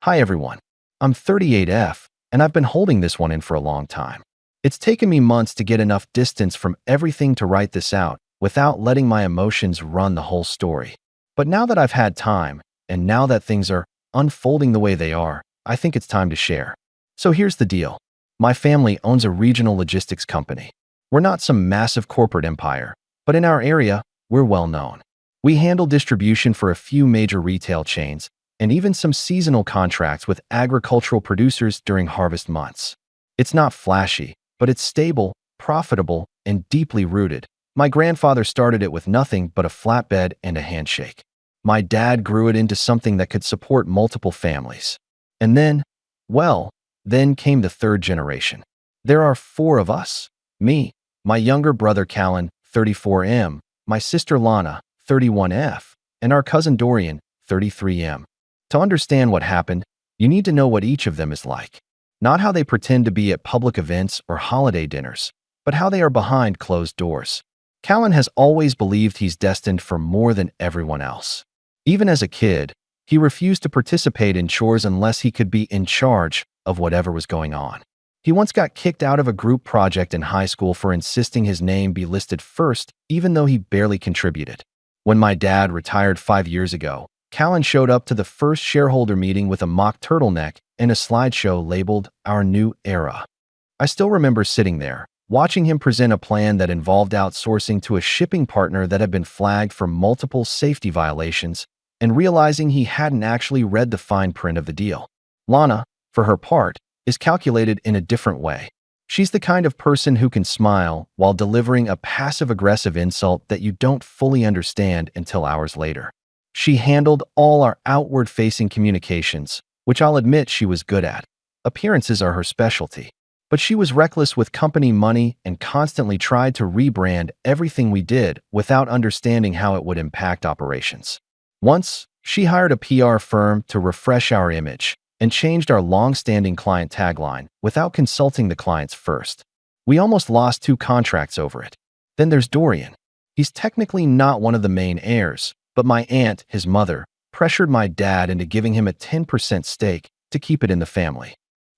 Hi everyone. I'm 38F, and I've been holding this one in for a long time. It's taken me months to get enough distance from everything to write this out without letting my emotions run the whole story. But now that I've had time, and now that things are unfolding the way they are, I think it's time to share. So here's the deal. My family owns a regional logistics company. We're not some massive corporate empire, but in our area, we're well known. We handle distribution for a few major retail chains, and even some seasonal contracts with agricultural producers during harvest months. It's not flashy, but it's stable, profitable, and deeply rooted. My grandfather started it with nothing but a flatbed and a handshake. My dad grew it into something that could support multiple families. And then came the third generation. There are four of us. Me, my younger brother Callan, 34M, my sister Lana, 31F, and our cousin Dorian, 33M. To understand what happened, you need to know what each of them is like. Not how they pretend to be at public events or holiday dinners, but how they are behind closed doors. Callan has always believed he's destined for more than everyone else. Even as a kid, he refused to participate in chores unless he could be in charge of whatever was going on. He once got kicked out of a group project in high school for insisting his name be listed first, even though he barely contributed. When my dad retired 5 years ago, Callan showed up to the first shareholder meeting with a mock turtleneck and a slideshow labeled Our New Era. I still remember sitting there, watching him present a plan that involved outsourcing to a shipping partner that had been flagged for multiple safety violations, and realizing he hadn't actually read the fine print of the deal. Lana, for her part, is calculated in a different way. She's the kind of person who can smile while delivering a passive-aggressive insult that you don't fully understand until hours later. She handled all our outward-facing communications, which I'll admit she was good at. Appearances are her specialty. But she was reckless with company money and constantly tried to rebrand everything we did without understanding how it would impact operations. Once, she hired a PR firm to refresh our image and changed our long-standing client tagline without consulting the clients first. We almost lost 2 contracts over it. Then there's Dorian. He's technically not one of the main heirs, but my aunt, his mother, pressured my dad into giving him a 10% stake to keep it in the family.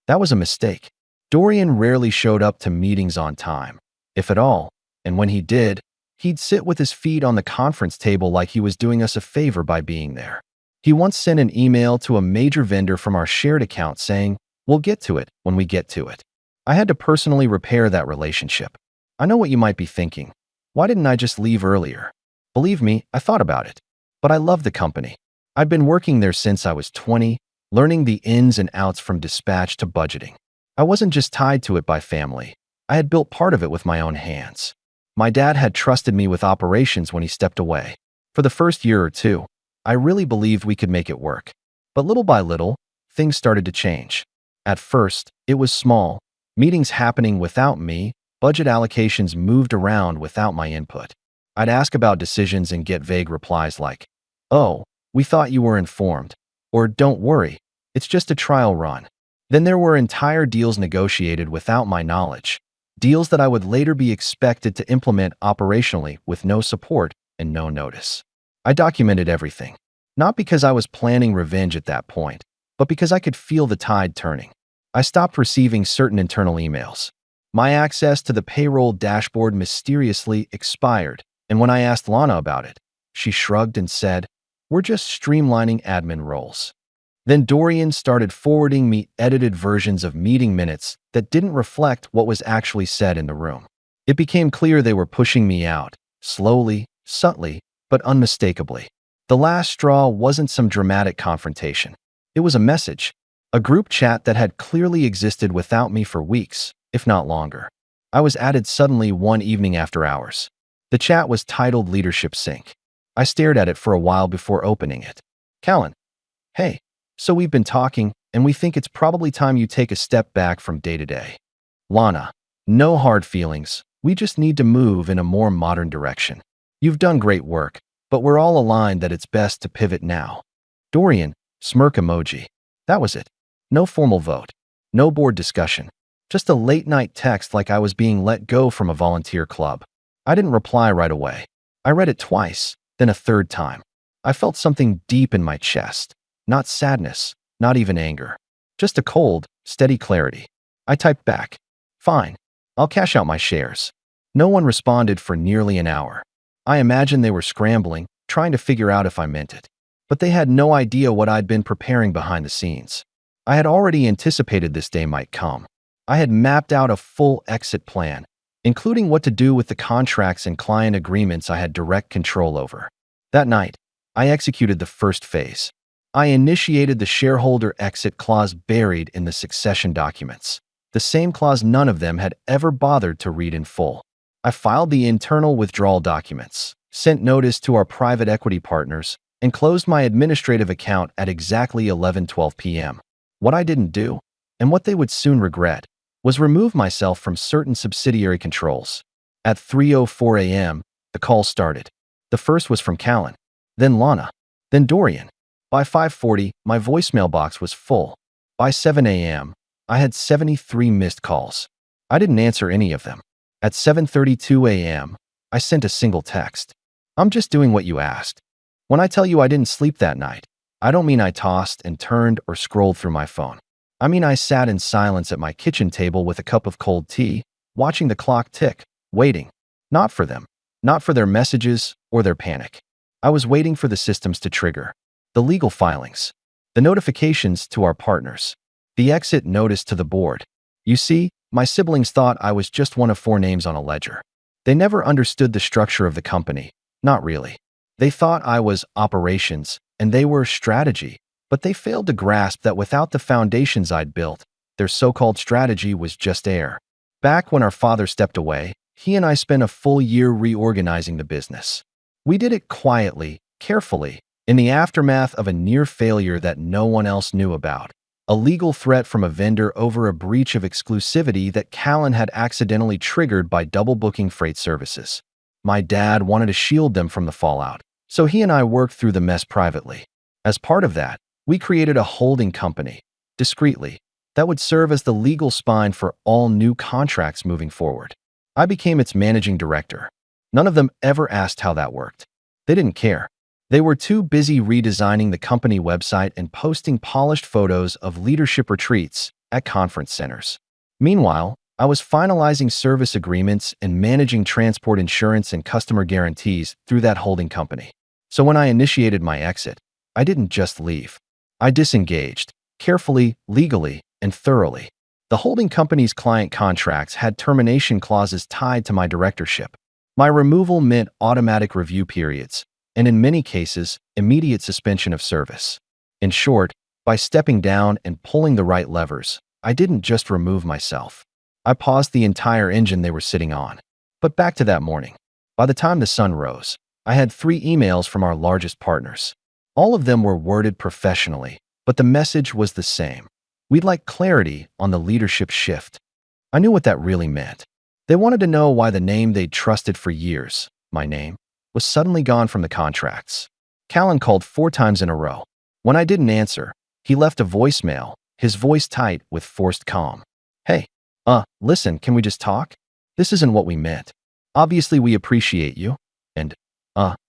That was a mistake. Dorian rarely showed up to meetings on time, if at all, and when he did, he'd sit with his feet on the conference table like he was doing us a favor by being there. He once sent an email to a major vendor from our shared account saying, "We'll get to it when we get to it." I had to personally repair that relationship. I know what you might be thinking. Why didn't I just leave earlier? Believe me, I thought about it. But I love the company. I'd been working there since I was 20, learning the ins and outs from dispatch to budgeting. I wasn't just tied to it by family. I had built part of it with my own hands. My dad had trusted me with operations when he stepped away. For the first year or two, I really believed we could make it work. But little by little, things started to change. At first, it was small, meetings happening without me, budget allocations moved around without my input. I'd ask about decisions and get vague replies like, "Oh, we thought you were informed," or "Don't worry, it's just a trial run." Then there were entire deals negotiated without my knowledge, deals that I would later be expected to implement operationally with no support and no notice. I documented everything, not because I was planning revenge at that point, but because I could feel the tide turning. I stopped receiving certain internal emails. My access to the payroll dashboard mysteriously expired, and when I asked Lana about it, she shrugged and said, "We're just streamlining admin roles." Then Dorian started forwarding me edited versions of meeting minutes that didn't reflect what was actually said in the room. It became clear they were pushing me out, slowly, subtly, but unmistakably. The last straw wasn't some dramatic confrontation. It was a message, a group chat that had clearly existed without me for weeks, if not longer. I was added suddenly one evening after hours. The chat was titled Leadership Sync. I stared at it for a while before opening it. "Callan, hey, so we've been talking, and we think it's probably time you take a step back from day to day. Lana, no hard feelings. We just need to move in a more modern direction. You've done great work, but we're all aligned that it's best to pivot now." Dorian, smirk emoji. That was it. No formal vote. No board discussion. Just a late-night text like I was being let go from a volunteer club. I didn't reply right away. I read it twice, then a third time. I felt something deep in my chest. Not sadness, not even anger. Just a cold, steady clarity. I typed back, "Fine, I'll cash out my shares." No one responded for nearly an hour. I imagine they were scrambling, trying to figure out if I meant it. But they had no idea what I'd been preparing behind the scenes. I had already anticipated this day might come. I had mapped out a full exit plan, including what to do with the contracts and client agreements I had direct control over. That night, I executed the first phase. I initiated the shareholder exit clause buried in the succession documents, the same clause none of them had ever bothered to read in full. I filed the internal withdrawal documents, sent notice to our private equity partners, and closed my administrative account at exactly 11:12 p.m. What I didn't do, and what they would soon regret, was remove myself from certain subsidiary controls. At 3:04 a.m., the call started. The first was from Callan, then Lana, then Dorian. By 5:40, my voicemail box was full. By 7 a.m., I had 73 missed calls. I didn't answer any of them. At 7:32 a.m., I sent a single text. "I'm just doing what you asked." When I tell you I didn't sleep that night, I don't mean I tossed and turned or scrolled through my phone. I mean I sat in silence at my kitchen table with a cup of cold tea, watching the clock tick, waiting. Not for them, not for their messages or their panic. I was waiting for the systems to trigger. The legal filings, the notifications to our partners, the exit notice to the board. You see, my siblings thought I was just one of 4 names on a ledger. They never understood the structure of the company, not really. They thought I was operations and they were strategy, but they failed to grasp that without the foundations I'd built, their so-called strategy was just air. Back when our father stepped away, he and I spent a full year reorganizing the business. We did it quietly, carefully, in the aftermath of a near failure that no one else knew about. A legal threat from a vendor over a breach of exclusivity that Callan had accidentally triggered by double booking freight services. My dad wanted to shield them from the fallout, so he and I worked through the mess privately. As part of that, we created a holding company, discreetly, that would serve as the legal spine for all new contracts moving forward. I became its managing director. None of them ever asked how that worked. They didn't care. They were too busy redesigning the company website and posting polished photos of leadership retreats at conference centers. Meanwhile, I was finalizing service agreements and managing transport insurance and customer guarantees through that holding company. So when I initiated my exit, I didn't just leave. I disengaged, carefully, legally, and thoroughly. The holding company's client contracts had termination clauses tied to my directorship. My removal meant automatic review periods, and in many cases, immediate suspension of service. In short, by stepping down and pulling the right levers, I didn't just remove myself. I paused the entire engine they were sitting on. But back to that morning. By the time the sun rose, I had 3 emails from our largest partners. All of them were worded professionally, but the message was the same. We'd like clarity on the leadership shift. I knew what that really meant. They wanted to know why the name they'd trusted for years, my name, was suddenly gone from the contracts. Callan called 4 times in a row. When I didn't answer, he left a voicemail, his voice tight with forced calm. "Hey, listen, can we just talk? This isn't what we meant. Obviously we appreciate you, and,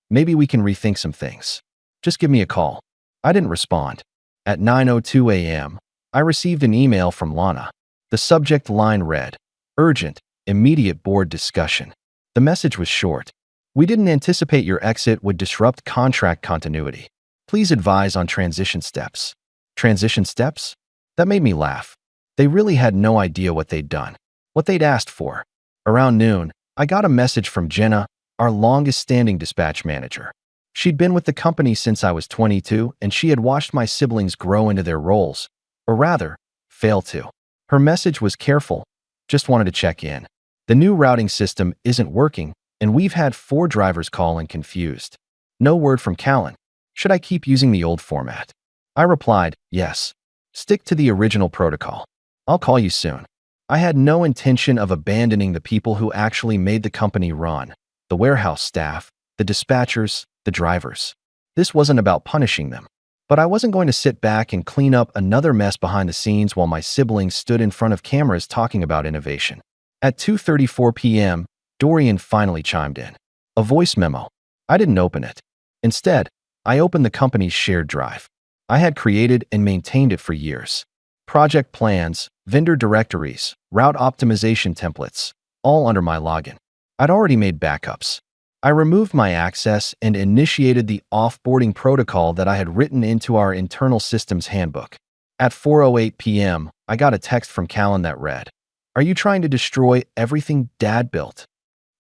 maybe we can rethink some things. Just give me a call." I didn't respond. At 9:02 a.m., I received an email from Lana. The subject line read, "Urgent, immediate board discussion." The message was short. "We didn't anticipate your exit would disrupt contract continuity. Please advise on transition steps." Transition steps? That made me laugh. They really had no idea what they'd done, what they'd asked for. Around noon, I got a message from Jenna, our longest-standing dispatch manager. She'd been with the company since I was 22, and she had watched my siblings grow into their roles, or rather, fail to. Her message was careful, just wanted to check in. "The new routing system isn't working, and we've had 4 drivers call and confused. No word from Callan. Should I keep using the old format?" I replied, "Yes. Stick to the original protocol. I'll call you soon." I had no intention of abandoning the people who actually made the company run, the warehouse staff, the dispatchers, the drivers. This wasn't about punishing them. But I wasn't going to sit back and clean up another mess behind the scenes while my siblings stood in front of cameras talking about innovation. At 2:34 p.m., Dorian finally chimed in. A voice memo. I didn't open it. Instead, I opened the company's shared drive. I had created and maintained it for years. Project plans, vendor directories, route optimization templates, all under my login. I'd already made backups. I removed my access and initiated the offboarding protocol that I had written into our internal systems handbook. At 4:08 p.m., I got a text from Callan that read, "Are you trying to destroy everything Dad built?"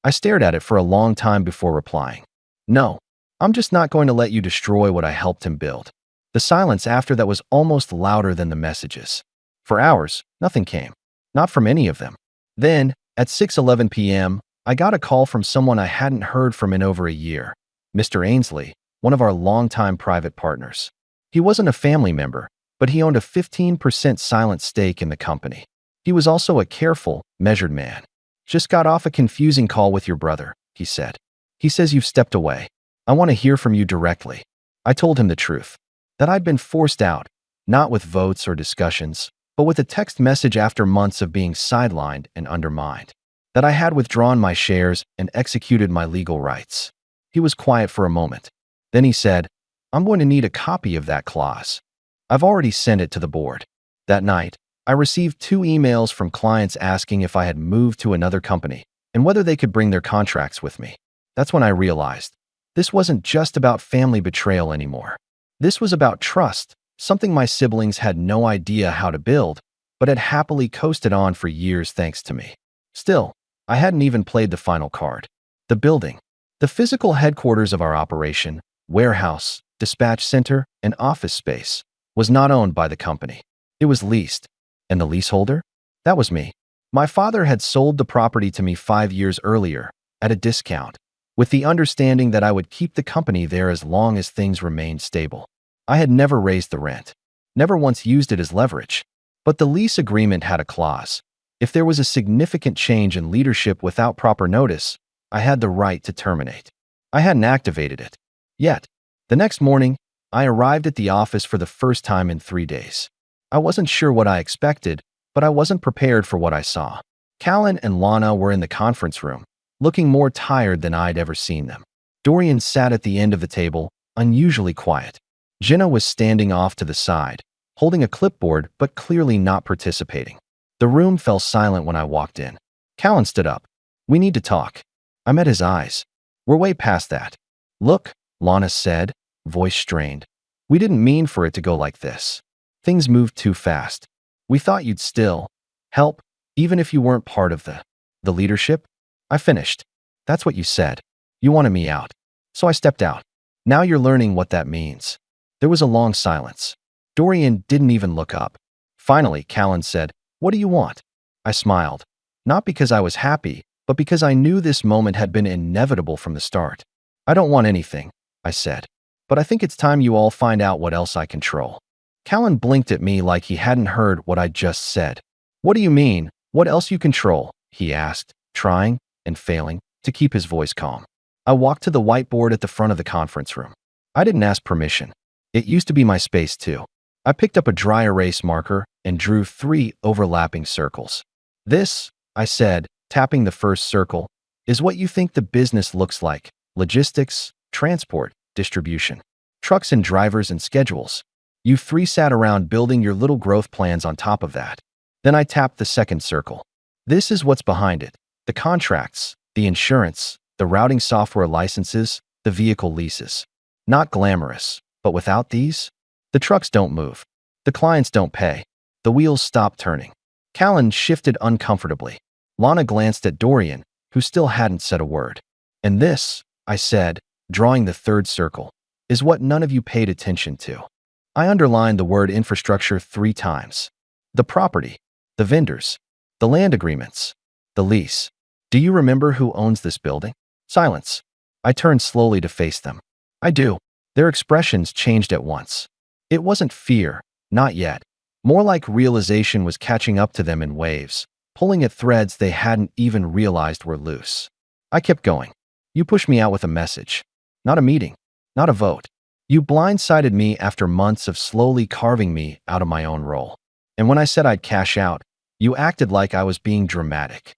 I stared at it for a long time before replying. "No, I'm just not going to let you destroy what I helped him build." The silence after that was almost louder than the messages. For hours, nothing came. Not from any of them. Then, at 6:11 p.m., I got a call from someone I hadn't heard from in over a year. Mr. Ainsley, one of our longtime private partners. He wasn't a family member, but he owned a 15% silent stake in the company. He was also a careful, measured man. "Just got off a confusing call with your brother," he said. "He says you've stepped away. I want to hear from you directly." I told him the truth. That I'd been forced out, not with votes or discussions, but with a text message after months of being sidelined and undermined. That I had withdrawn my shares and executed my legal rights. He was quiet for a moment. Then he said, "I'm going to need a copy of that clause." I've already sent it to the board. That night, I received 2 emails from clients asking if I had moved to another company and whether they could bring their contracts with me. That's when I realized this wasn't just about family betrayal anymore. This was about trust, something my siblings had no idea how to build, but had happily coasted on for years thanks to me. Still, I hadn't even played the final card. The building. The physical headquarters of our operation, warehouse, dispatch center, and office space was not owned by the company. It was leased. And the leaseholder? That was me. My father had sold the property to me 5 years earlier, at a discount, with the understanding that I would keep the company there as long as things remained stable. I had never raised the rent, never once used it as leverage. But the lease agreement had a clause. If there was a significant change in leadership without proper notice, I had the right to terminate. I hadn't activated it yet. The next morning, I arrived at the office for the first time in 3 days. I wasn't sure what I expected, but I wasn't prepared for what I saw. Callan and Lana were in the conference room, looking more tired than I'd ever seen them. Dorian sat at the end of the table, unusually quiet. Jenna was standing off to the side, holding a clipboard but clearly not participating. The room fell silent when I walked in. Callan stood up. "We need to talk." I met his eyes. "We're way past that." "Look," Lana said, voice strained. "We didn't mean for it to go like this. Things moved too fast. We thought you'd still help, even if you weren't part of the leadership." I finished. "That's what you said. You wanted me out. So I stepped out. Now you're learning what that means." There was a long silence. Dorian didn't even look up. Finally, Callan said, "What do you want?" I smiled. Not because I was happy, but because I knew this moment had been inevitable from the start. "I don't want anything," I said. "But I think it's time you all find out what else I control." Callan blinked at me like he hadn't heard what I'd just said. "What do you mean, what else you control?" he asked, trying and failing to keep his voice calm. I walked to the whiteboard at the front of the conference room. I didn't ask permission. It used to be my space too. I picked up a dry erase marker and drew 3 overlapping circles. "This," I said, tapping the first circle, "is what you think the business looks like: logistics, transport, distribution, trucks and drivers and schedules. You 3 sat around building your little growth plans on top of that." Then I tapped the second circle. "This is what's behind it: the contracts, the insurance, the routing software licenses, the vehicle leases. Not glamorous, but without these, the trucks don't move. The clients don't pay. The wheels stop turning." Callan shifted uncomfortably. Lana glanced at Dorian, who still hadn't said a word. "And this," I said, drawing the third circle, "is what none of you paid attention to." I underlined the word infrastructure 3 times. The property, the vendors, the land agreements, the lease. "Do you remember who owns this building?" Silence. I turned slowly to face them. "I do." Their expressions changed at once. It wasn't fear, not yet. More like realization was catching up to them in waves, pulling at threads they hadn't even realized were loose. I kept going. "You pushed me out with a message. Not a meeting. Not a vote. You blindsided me after months of slowly carving me out of my own role. And when I said I'd cash out, you acted like I was being dramatic."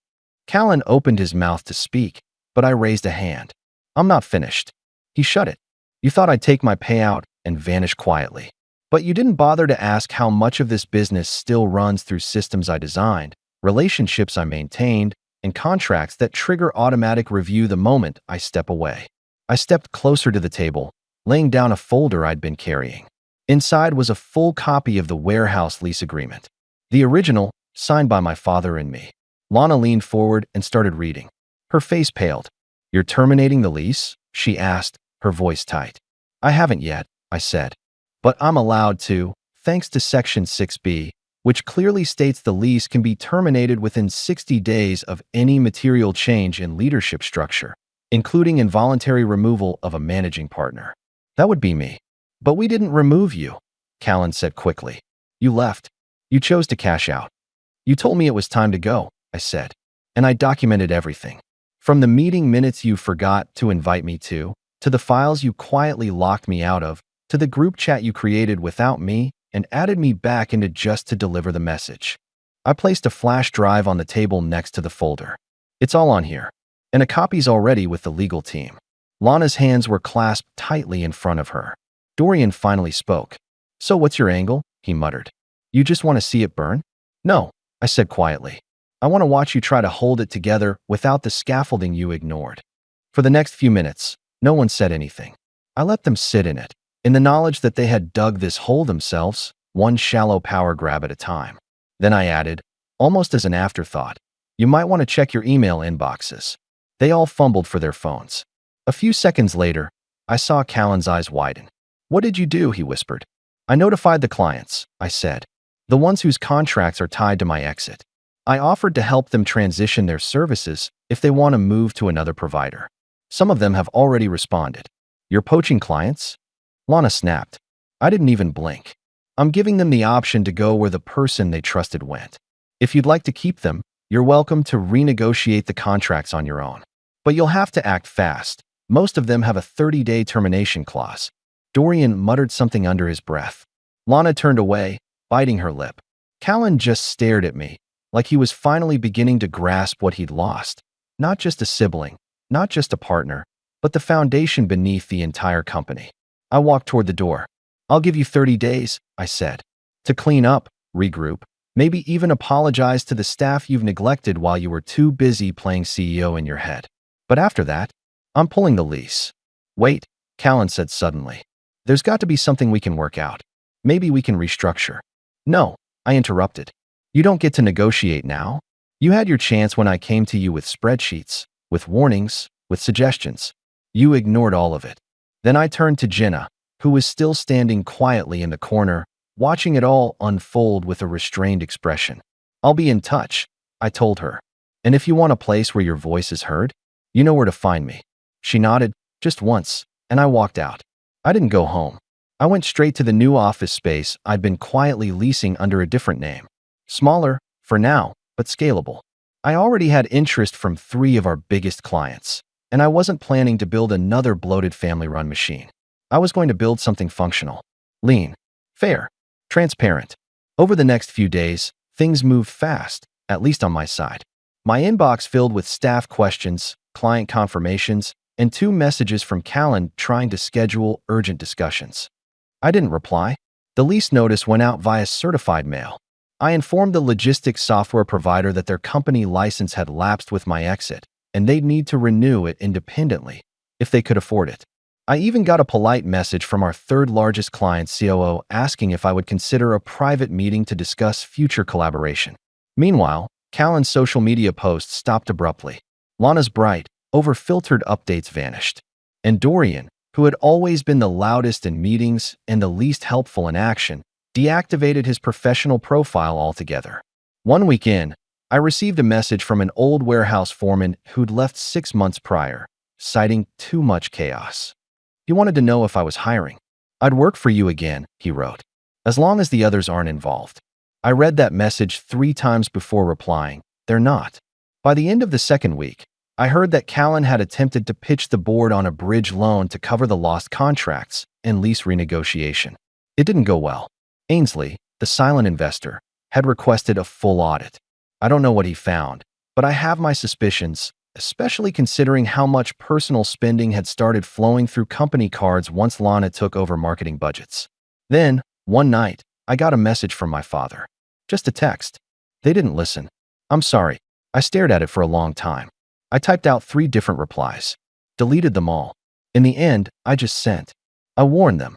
Callan opened his mouth to speak, but I raised a hand. "I'm not finished." He shut it. "You thought I'd take my payout and vanish quietly. But you didn't bother to ask how much of this business still runs through systems I designed, relationships I maintained, and contracts that trigger automatic review the moment I step away. I stepped closer to the table, laying down a folder I'd been carrying. Inside was a full copy of the warehouse lease agreement. The original, signed by my father and me. Lana leaned forward and started reading. Her face paled. "You're terminating the lease?" she asked, her voice tight. "I haven't yet," I said. "But I'm allowed to, thanks to Section 6B, which clearly states the lease can be terminated within 60 days of any material change in leadership structure, including involuntary removal of a managing partner." That would be me. "But we didn't remove you," Callan said quickly. "You left. You chose to cash out. You told me it was time to go," I said. "And I documented everything. From the meeting minutes you forgot to invite me to the files you quietly locked me out of, to the group chat you created without me and added me back into just to deliver the message." I placed a flash drive on the table next to the folder. "It's all on here. And a copy's already with the legal team." Lana's hands were clasped tightly in front of her. Dorian finally spoke. "So what's your angle?" he muttered. "You just want to see it burn?" "No," I said quietly. "I want to watch you try to hold it together without the scaffolding you ignored." For the next few minutes, no one said anything. I let them sit in it, in the knowledge that they had dug this hole themselves, one shallow power grab at a time. Then I added, almost as an afterthought, "You might want to check your email inboxes." They all fumbled for their phones. A few seconds later, I saw Callan's eyes widen. "What did you do?" he whispered. "I notified the clients," I said. "The ones whose contracts are tied to my exit. I offered to help them transition their services if they want to move to another provider. Some of them have already responded." "You're poaching clients?" Lana snapped. I didn't even blink. "I'm giving them the option to go where the person they trusted went. If you'd like to keep them, you're welcome to renegotiate the contracts on your own. But you'll have to act fast. Most of them have a 30-day termination clause." Dorian muttered something under his breath. Lana turned away, biting her lip. Callan just stared at me, like he was finally beginning to grasp what he'd lost. Not just a sibling, not just a partner, but the foundation beneath the entire company. I walked toward the door. "I'll give you 30 days, I said. "To clean up, regroup, maybe even apologize to the staff you've neglected while you were too busy playing CEO in your head. But after that, I'm pulling the lease." "Wait," Callan said suddenly. "There's got to be something we can work out. Maybe we can restructure." "No," I interrupted. "You don't get to negotiate now. You had your chance when I came to you with spreadsheets, with warnings, with suggestions. You ignored all of it." Then I turned to Jenna, who was still standing quietly in the corner, watching it all unfold with a restrained expression. "I'll be in touch," I told her. "And if you want a place where your voice is heard, you know where to find me." She nodded, just once, and I walked out. I didn't go home. I went straight to the new office space I'd been quietly leasing under a different name. Smaller, for now, but scalable. I already had interest from 3 of our biggest clients, and I wasn't planning to build another bloated family-run machine. I was going to build something functional, lean, fair, transparent. Over the next few days, things moved fast, at least on my side. My inbox filled with staff questions, client confirmations, and 2 messages from Callan trying to schedule urgent discussions. I didn't reply. The lease notice went out via certified mail. I informed the logistics software provider that their company license had lapsed with my exit, and they'd need to renew it independently, if they could afford it. I even got a polite message from our 3rd largest client COO asking if I would consider a private meeting to discuss future collaboration. Meanwhile, Callan's social media posts stopped abruptly. Lana's bright, over-filtered updates vanished. And Dorian, who had always been the loudest in meetings and the least helpful in action, deactivated his professional profile altogether. One week in, I received a message from an old warehouse foreman who'd left 6 months prior, citing too much chaos. He wanted to know if I was hiring. "I'd work for you again," he wrote, "as long as the others aren't involved." I read that message 3 times before replying, "They're not." By the end of the 2nd week, I heard that Callan had attempted to pitch the board on a bridge loan to cover the lost contracts and lease renegotiation. It didn't go well. Ainsley, the silent investor, had requested a full audit. I don't know what he found, but I have my suspicions, especially considering how much personal spending had started flowing through company cards once Lana took over marketing budgets. Then, One night, I got a message from my father. Just a text. They didn't listen. I'm sorry. I stared at it for a long time. I typed out 3 different replies. Deleted them all. In the end, I just sent. I warned them.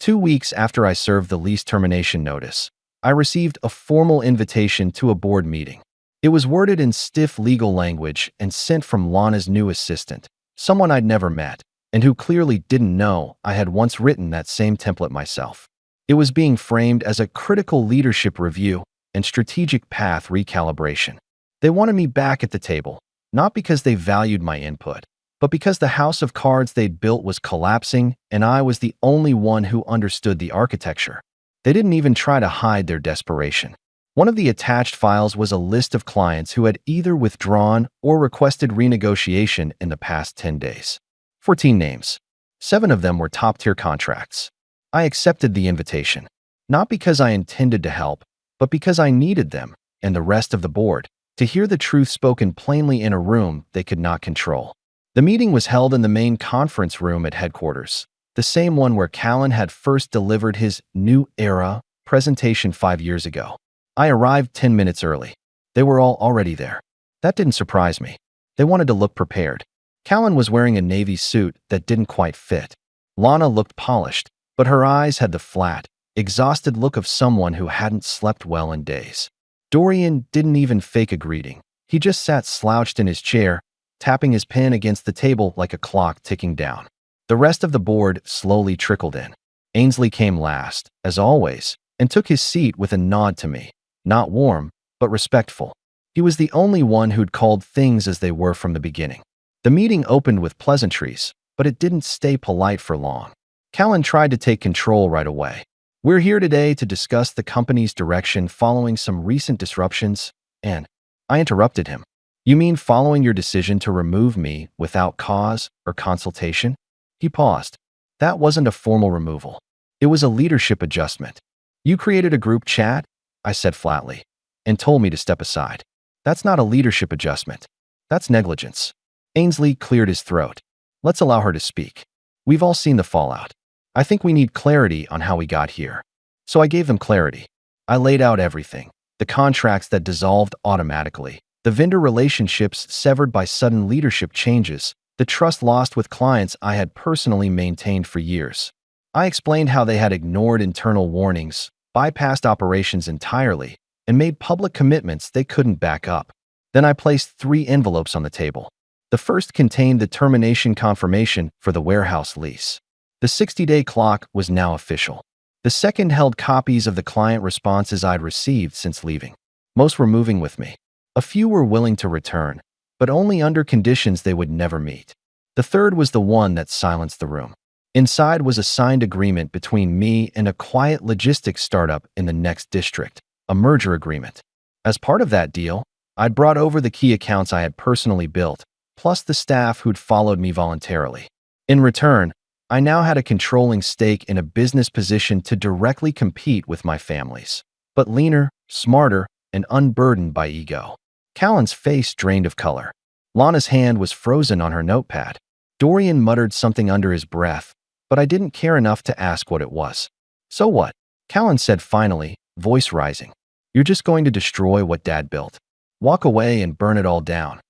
2 weeks after I served the lease termination notice, I received a formal invitation to a board meeting. It was worded in stiff legal language and sent from Lana's new assistant, someone I'd never met, and who clearly didn't know I had once written that same template myself. It was being framed as a critical leadership review and strategic path recalibration. They wanted me back at the table, not because they valued my input, but because the house of cards they'd built was collapsing and I was the only one who understood the architecture. They didn't even try to hide their desperation. One of the attached files was a list of clients who had either withdrawn or requested renegotiation in the past 10 days. 14 names. 7 of them were top-tier contracts. I accepted the invitation, not because I intended to help, but because I needed them, and the rest of the board, to hear the truth spoken plainly in a room they could not control. The meeting was held in the main conference room at headquarters, the same one where Callan had first delivered his New Era presentation 5 years ago. I arrived 10 minutes early. They were all already there. That didn't surprise me. They wanted to look prepared. Callan was wearing a navy suit that didn't quite fit. Lana looked polished, but her eyes had the flat, exhausted look of someone who hadn't slept well in days. Dorian didn't even fake a greeting. He just sat slouched in his chair, tapping his pen against the table like a clock ticking down. The rest of the board slowly trickled in. Ainsley came last, as always, and took his seat with a nod to me. Not warm, but respectful. He was the only one who'd called things as they were from the beginning. The meeting opened with pleasantries, but it didn't stay polite for long. Callan tried to take control right away. We're here today to discuss the company's direction following some recent disruptions, and I interrupted him. You mean following your decision to remove me without cause or consultation? He paused. That wasn't a formal removal. It was a leadership adjustment. You created a group chat, I said flatly, and told me to step aside. That's not a leadership adjustment. That's negligence. Ainsley cleared his throat. Let's allow her to speak. We've all seen the fallout. I think we need clarity on how we got here. So I gave them clarity. I laid out everything. The contracts that dissolved automatically, the vendor relationships severed by sudden leadership changes, the trust lost with clients I had personally maintained for years. I explained how they had ignored internal warnings, bypassed operations entirely, and made public commitments they couldn't back up. Then I placed 3 envelopes on the table. The first contained the termination confirmation for the warehouse lease. The 60-day clock was now official. The second held copies of the client responses I'd received since leaving. Most were moving with me. A few were willing to return, but only under conditions they would never meet. The third was the one that silenced the room. Inside was a signed agreement between me and a quiet logistics startup in the next district, a merger agreement. As part of that deal, I'd brought over the key accounts I had personally built, plus the staff who'd followed me voluntarily. In return, I now had a controlling stake in a business position to directly compete with my family's, but leaner, smarter, and unburdened by ego. Callan's face drained of color. Lana's hand was frozen on her notepad. Dorian muttered something under his breath, but I didn't care enough to ask what it was. So what? Callan said finally, voice rising. You're just going to destroy what Dad built. Walk away and burn it all down.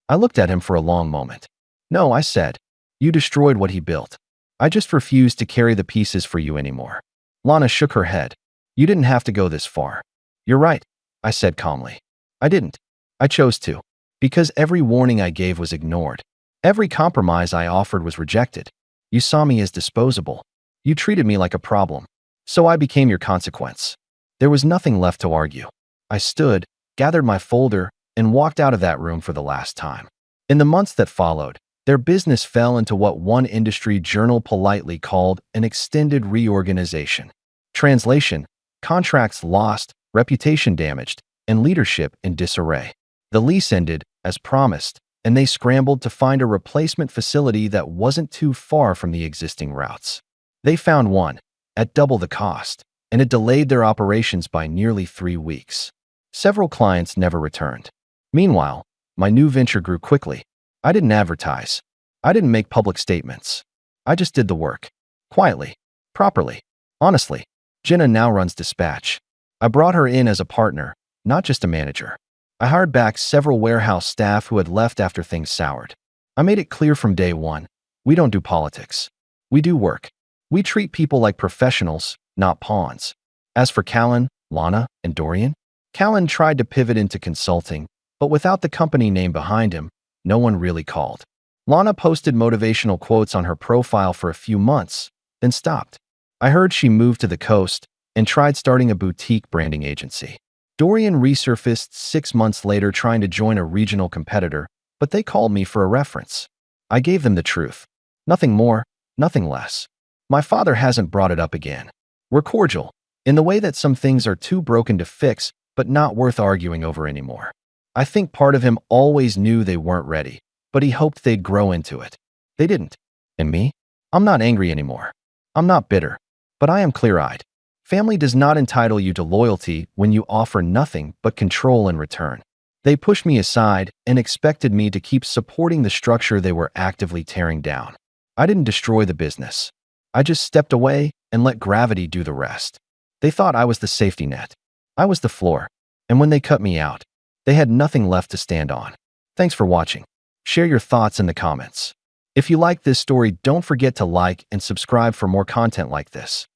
I looked at him for a long moment. No, I said. You destroyed what he built. I just refused to carry the pieces for you anymore. Lana shook her head. You didn't have to go this far. You're right, I said calmly. I didn't. I chose to. Because every warning I gave was ignored. Every compromise I offered was rejected. You saw me as disposable. You treated me like a problem. So I became your consequence. There was nothing left to argue. I stood, gathered my folder, and walked out of that room for the last time. In the months that followed, their business fell into what one industry journal politely called an extended reorganization. Translation: contracts lost, reputation damaged, and leadership in disarray. The lease ended, as promised, and they scrambled to find a replacement facility that wasn't too far from the existing routes. They found one, at double the cost, and it delayed their operations by nearly 3 weeks. Several clients never returned. Meanwhile, my new venture grew quickly. I didn't advertise. I didn't make public statements. I just did the work. Quietly. Properly. Honestly. Jenna now runs dispatch. I brought her in as a partner, not just a manager. I hired back several warehouse staff who had left after things soured. I made it clear from day one, we don't do politics. We do work. We treat people like professionals, not pawns. As for Callan, Lana, and Dorian, Callan tried to pivot into consulting, but without the company name behind him, no one really called. Lana posted motivational quotes on her profile for a few months, then stopped. I heard she moved to the coast and tried starting a boutique branding agency. Dorian resurfaced 6 months later trying to join a regional competitor, but they called me for a reference. I gave them the truth. Nothing more, nothing less. My father hasn't brought it up again. We're cordial, in the way that some things are too broken to fix, but not worth arguing over anymore. I think part of him always knew they weren't ready, but he hoped they'd grow into it. They didn't. And me? I'm not angry anymore. I'm not bitter, but I am clear-eyed. Family does not entitle you to loyalty when you offer nothing but control in return. They pushed me aside and expected me to keep supporting the structure they were actively tearing down. I didn't destroy the business. I just stepped away and let gravity do the rest. They thought I was the safety net. I was the floor. And when they cut me out, they had nothing left to stand on. Thanks for watching. Share your thoughts in the comments. If you like this story, don't forget to like and subscribe for more content like this.